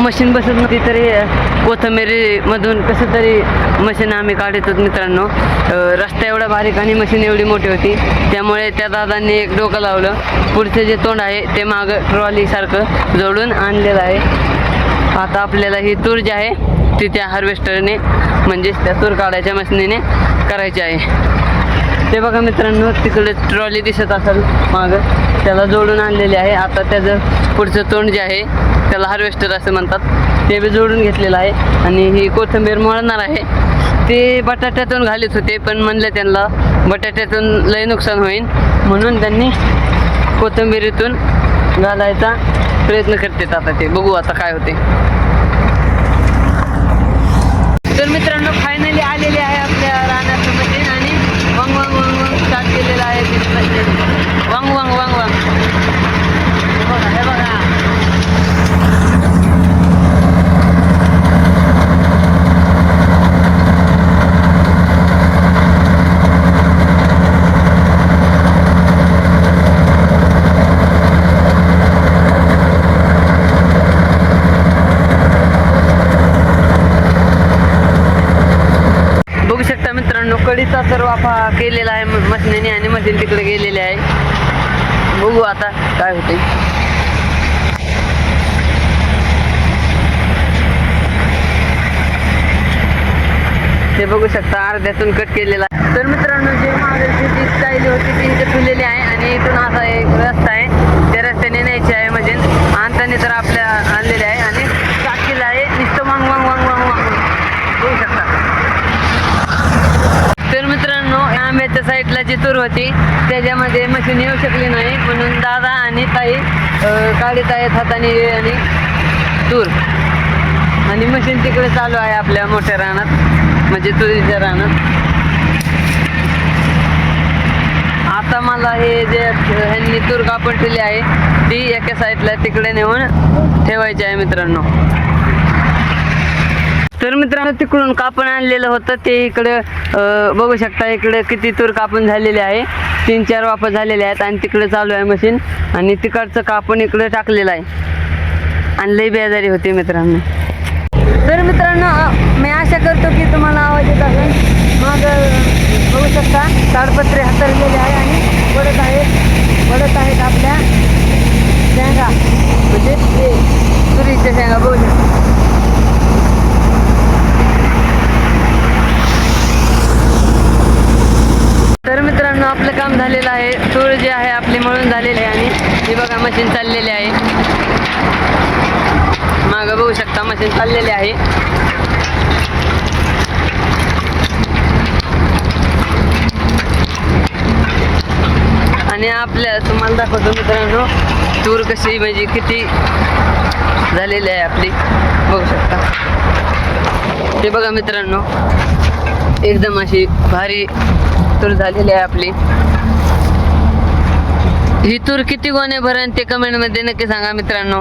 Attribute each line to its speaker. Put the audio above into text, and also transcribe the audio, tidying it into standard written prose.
Speaker 1: Machine बसत नव्हती तरी कोथिंबीरीमधून कसं तरी मशीन आम्ही काढत होतो मित्रांनो. रस्ता एवढा बारीक आणि मशीन एवढी मोठी होती, त्यामुळे त्या दादांनी एक डोकं लावलं. पुढचं जे तोंड आहे ते मागं ट्रॉलीसारखं जोडून आणलेलं आहे. आता आपल्याला ही तूर जी आहे ती त्या हार्वेस्टरने म्हणजेच त्या तूर काढायच्या मशीनीने करायची आहे. ते बघा मित्रांनो, तिकडे ट्रॉली दिसत असेल मागं, त्याला जोडून आणलेले आहे. आता त्याचं पुढचं तोंड जे आहे त्याला हार्वेस्टर असं म्हणतात, ते बी जोडून घेतलेलं आहे. आणि ही कोथिंबीर मळणार आहे. ते बटाट्यातून घालत होते, पण म्हणलं त्यांना बटाट्यातून लय नुकसान होईल, म्हणून त्यांनी कोथिंबीरीतून घालायचा प्रयत्न करतात. आता ते बघू आता काय होते. तर मित्रांनो, फायनली आलेले आहे आपल्या रानाचं मशीन आणि वांग वांग वांग वांग स्टार्ट केलेलं आहे. वांग वांग वांग वांग हे बघा. बघू शकता मित्रांनो, कडीचा तर वाफा केलेला आहे मशीनीने आणि मशीन तिकडे गेलेले आहे. बघू आता काय होते. ते बघू शकता अर्ध्यातून कट केलेला आहे. तर मित्रांनो, जे मागची जी स्टाईल होती ती इथे ठेवलेली आहे आणि इथून असा एक रस्ता आहे, त्या रस्त्याने न्यायची आहे मशीन. आणताना तर आपल्या आणलेले आहे आणि टाकीला आहे नुसतं वांग वांग वांग वांग वांग बघू शकता. तर मित्रांनो, आंब्याच्या साईडला जी तूर होती त्याच्यामध्ये मशीन येऊ शकली नाही, म्हणून दादा आणि ताई काढत आहेत हाताने आणि तूर, आणि मशीन तिकडे चालू आहे आपल्या मोठ्या रानात, म्हणजे तुरीच्या रानात. आता मला हे जे ह्यांनी तूर कापून ठेवली आहे ती एका साईडला तिकडे नेऊन ठेवायची आहे मित्रांनो. तर मित्रांनो, तिकडून कापून आणलेलं होतं ते इकडे बघू शकता. इकडे किती तूर कापून झालेले आहे, 3-4 वाफा झालेले आहेत आणि तिकडे चालू आहे मशीन. आणि तिकडचं कापून इकडे टाकलेलं आहे आणि लई बेजारी होती मित्रांनो. तर मित्रांनो, मी आशा करतो की तुम्हाला आवाज येत असेल. मग बघू शकता ताडपत्रे हातरलेले आहे आणि पडत आहेत आपल्या शेंगा, म्हणजे ते तुरीच्या शेंगा बघू शकता. तर मित्रांनो, आपलं काम झालेलं आहे. तूर जे आहे आपली मळून झालेली आहे आणि ही बघा मशीन चाललेली आहे. मागं बघू शकता मशीन चाललेली आहे. आणि आपल्या तुम्हाला दाखवतो मित्रांनो तूर कशी म्हणजे किती झालेली आहे आपली, बघू शकता. ते बघा मित्रांनो, एकदम अशी भारी तूर झालेली आहे आपली. ही तूर किती गोणे भरण ते कमेंटमध्ये नक्की सांगा मित्रांनो.